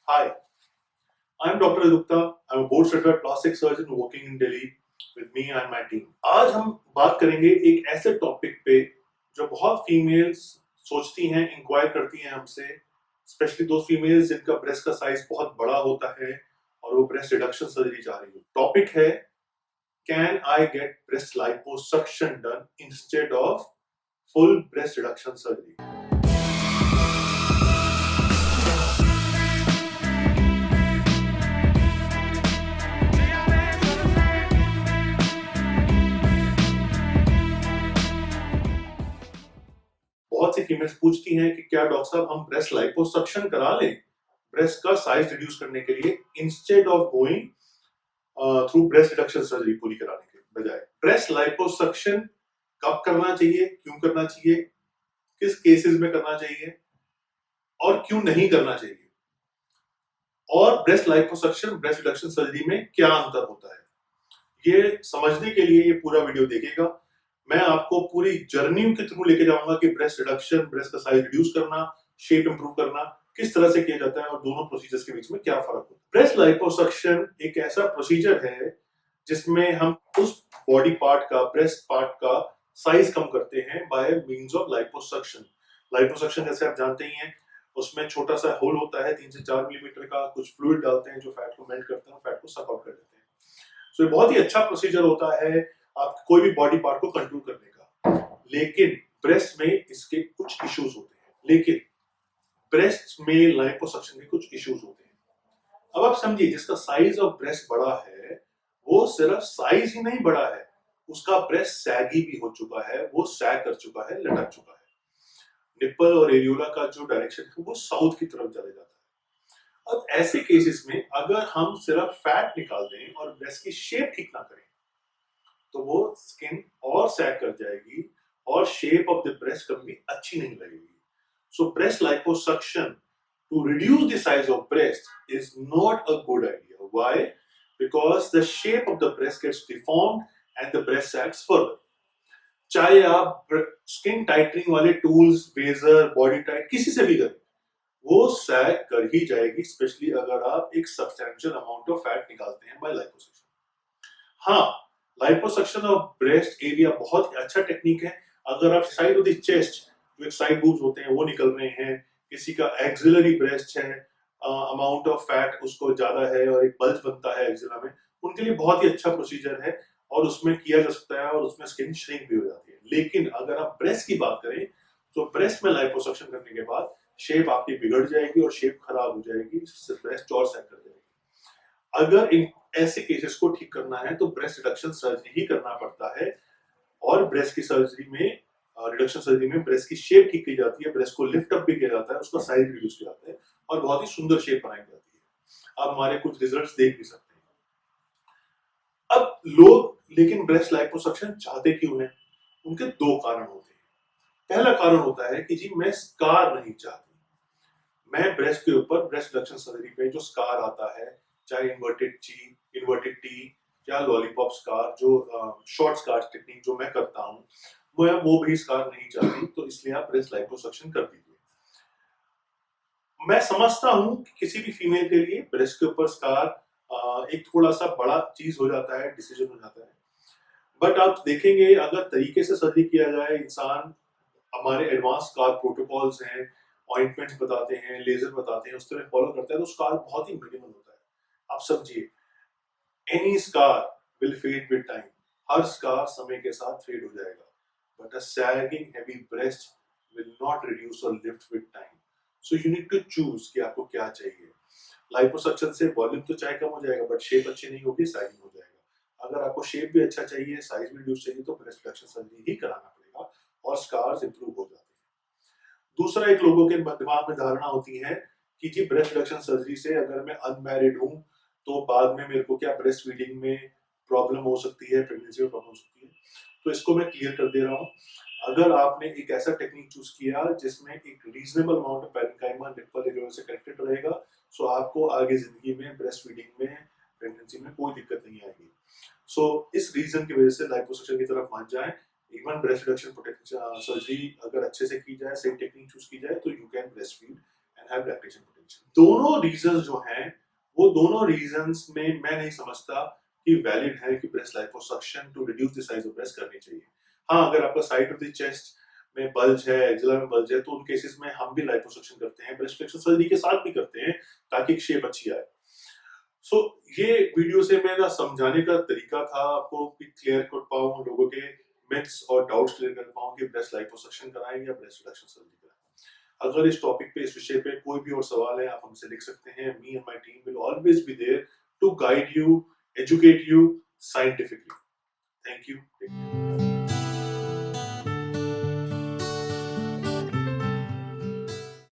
Hi, I'm Dr. Adukta. I'm a board certified plastic surgeon working in Delhi with me and my team. आज हम बात करेंगे एक ऐसे टॉपिक पे जो बहुत फीमेल्स सोचती हैं, इंक्वायर करती हैं हमसे, स्पेशली दो फीमेल्स जिनका ब्रेस्ट का साइज बहुत बड़ा होता है और वो ब्रेस्ट रिडक्शन सर्जरी चाह रही है। टॉपिक है, can I get breast liposuction done instead of full breast reduction surgery. बहुत सी फीमेल्स पूछती हैं कि क्या डॉक्टर साहब हम ब्रेस्ट लाइपोसक्शन करा लें ब्रेस्ट का साइज रिड्यूस करने के लिए instead of going through breast reduction surgery पूरी कराने के बजाय। ब्रेस्ट लाइपोसक्शन कब करना चाहिए, क्यों करना चाहिए, किस केसेस में करना चाहिए और क्यों नहीं करना चाहिए, और breast liposuction breast reduction surgery में क्या अंतर होता है, ये समझने के लिए ये पूरा वीडियो देखिएगा। मैं आपको पूरी जर्नी के थ्रू लेके जाऊंगा कि ब्रेस्ट रिडक्शन, ब्रेस्ट का साइज रिड्यूस करना, शेप इंप्रूव करना किस तरह से किया जाता है और दोनों प्रोसीजर्स के बीच में क्या फर्क होता है। ब्रेस्ट लाइपोसक्शन एक ऐसा प्रोसीजर है जिसमें हम उस बॉडी पार्ट का, ब्रेस्ट पार्ट का साइज कम करते हैं by means of liposuction. Liposuction जैसे आप जानते ही हैं, उसमें छोटा सा होल होता है 3 से 4 मिलीमीटर का, कुछ फ्लूइड डालते हैं जो फैट को मेल्ट करता है, फैट को सक आउट कर देते हैं। सो ये बहुत ही अच्छा प्रोसीजर होता है आप कोई भी बॉडी पार्ट को कंट्रोल करने का। लेकिन ब्रेस्ट में इसके कुछ इश्यूज होते हैं, लेकिन ब्रेस्ट में लाइपोसक्शन के कुछ इश्यूज होते हैं। अब आप समझिए, जिसका साइज ऑफ ब्रेस्ट बड़ा है वो सिर्फ साइज ही नहीं बड़ा है, उसका ब्रेस्ट सैगी भी हो चुका है, वो सैग कर चुका है, लटक चुका है। निप्पल और एरियोला का जो डायरेक्शन है वो साउथ की तरफ चले जाता है। अब ऐसे केसेस में अगर हम सिर्फ फैट निकाल दें और ब्रेस्ट की शेप ठीक ना करें तो वो स्किन और सैग कर जाएगी और शेप ऑफ द ब्रेस्ट कभी अच्छी नहीं लगेगी। So breast liposuction to reduce the size of breast is not a good idea. Why? Because the shape of the breast gets deformed and the breast sags further. चाहे आप skin tightening वाले tools, razor, body tight किसी से भी करें, वो सैग कर ही जाएगी, स्पेशली अगर आप एक सब्सटैंशियल अमाउंट ऑफ फैट निकालते हैं बाय लाइपोसक्शन। हाँ, लाइपोसक्शन ऑफ ब्रेस्ट एरिया बहुत ही अच्छा टेक्निक है। अगर आप साइड ऑफ द चेस्ट, जो एक साइड बूब्स होते हैं वो निकल रहे हैं, किसी का एक्सिलरी ब्रेस्ट है, अमाउंट ऑफ फैट उसको ज्यादा है और एक बल्ज बनता है एक्सिला में, उनके लिए बहुत ही अच्छा प्रोसीजर है और उसमें किया जा सकता है और उसमें स्किन श्रिंक भी हो जाती है। लेकिन अगर आप ब्रेस्ट की बात करें तो ब्रेस्ट में लाइपोसक्शन करने के बाद शेप आपकी बिगड़ जाएगी और शेप खराब हो जाएगी, ब्रेस्ट और सैग कर जाएगी। अगर इन ऐसे केसेस को ठीक करना है तो ब्रेस्ट रिडक्शन सर्जरी ही करना पड़ता है। और ब्रेस्ट की सर्जरी में, रिडक्शन सर्जरी में ब्रेस्ट की शेप ठीक की जाती है, ब्रेस्ट को लिफ्ट अप भी किया जाता है, उसका साइज रिड्यूस किया जाता है और बहुत ही सुंदर शेप बनाई जाती है। आप हमारे कुछ रिजल्ट्स देख भी सकते हैं। अब लोग लेकिन ब्रेस्ट लाइपोसक्शन चाहते क्यों हैं? उनके दो कारण होते हैं। पहला कारण होता है कि जी मैं स्कार नहीं चाहती, मैं ब्रेस्ट के ऊपर ब्रेस्ट रिडक्शन सर्जरी पे जो स्कार आता है, चाहे इन्वर्टेड ची, इन्वर्टेड टी या लॉलीपॉप स्कार, जो शॉर्ट स्कार टेक्निक जो मैं करता हूँ, मैं वो भी स्कार नहीं चाहती, तो इसलिए आप ब्रेस्ट लाइपोसक्शन कर दीजिए। मैं समझता हूँ कि किसी भी फीमेल के लिए ब्रेस्ट के ऊपर स्कार एक थोड़ा सा बड़ा चीज हो जाता है, डिसीजन हो जाता है। बट आप देखेंगे अगर तरीके से सर्जरी किया जाए, इंसान, हमारे एडवांस स्कार प्रोटोकॉल्स हैं, ऑइंटमेंट्स बताते हैं, लेजर बताते हैं, उस तरह फॉलो करते हैं तो स्कार बहुत ही मिनिमल होता है। आप समझिए, any scar will fade with time, हर स्कार समय के साथ फेड हो जाएगा, but a sagging heavy breast will not reduce और lift with time. So you need to choose कि आपको क्या चाहिए। लाइपोसक्शन से वॉल्यूम तो चाहे कम हो जाएगा बट शेप अच्छी नहीं होगी, सैगिंग हो जाएगा। अगर आपको शेप भी अच्छा चाहिए, साइज भी रिड्यूस चाहिए, तो ब्रेस्ट रिडक्शन सर्जरी ही कराना पड़ेगा और स्कार्स इंप्रूव हो जाते हैं। दूसरा, एक लोगों के दिमाग में धारणा होती है कि जी ब्रेस्ट रिडक्शन सर्जरी से अगर मैं अनमैरिड हूं तो बाद में मेरे को क्या ब्रेस्ट फीडिंग में प्रॉब्लम हो सकती है, प्रेगनेंसी में प्रॉब्लम हो सकती है। तो इसको मैं क्लियर कर दे रहा हूं। अगर आपने एक ऐसा टेक्निक चूज किया जिसमें एक reasonable amount of parenchyma nipple area से कनेक्टेड रहेगा, सो आपको आगे जिंदगी में ब्रेस्ट फीडिंग में, प्रेगनेंसी में कोई दिक्कत नहीं आएगी। सो इस रीजन की वजह से लाइपोसक्शन की तरफ मान जाए। इवन ब्रेस्ट रिडक्शन सर्जरी अगर अच्छे से की जाए, सही टेक्निक चूज की जाए, तो you can breast feed and have lactation potential. दोनों रीजंस जो हैं वो दोनों रीजंस में मैं नहीं समझता कि वैलिड है कि breast liposuction to reduce the size of breast करनी चाहिए। हाँ, अगर आपका साइड ऑफ द चेस्ट में बल्ज है, एक्सिला में बल्ज है, तो उन केसेस में हम भी लाइपोसक्शन करते हैं, ब्रेस्ट फ्लेक्शन सर्जरी के साथ भी करते हैं ताकि एक शेप अच्छी आए। सो ये वीडियो से मेरा समझाने का तरीका था आपको कि क्लियर कर पाऊं लोगों के मिथ्स और डाउट्स क्लियर कर पाऊं कि ब्रेस्ट लाइपोसक्शन कराएं या ब्रेस्ट रिडक्शन सर्जरी कराएं। अगर इस टॉपिक पे, इस विषय पे कोई भी और सवाल है, आप हमसे लिख सकते हैं। Me and my team will always be there to guide you, educate you scientifically. Thank you.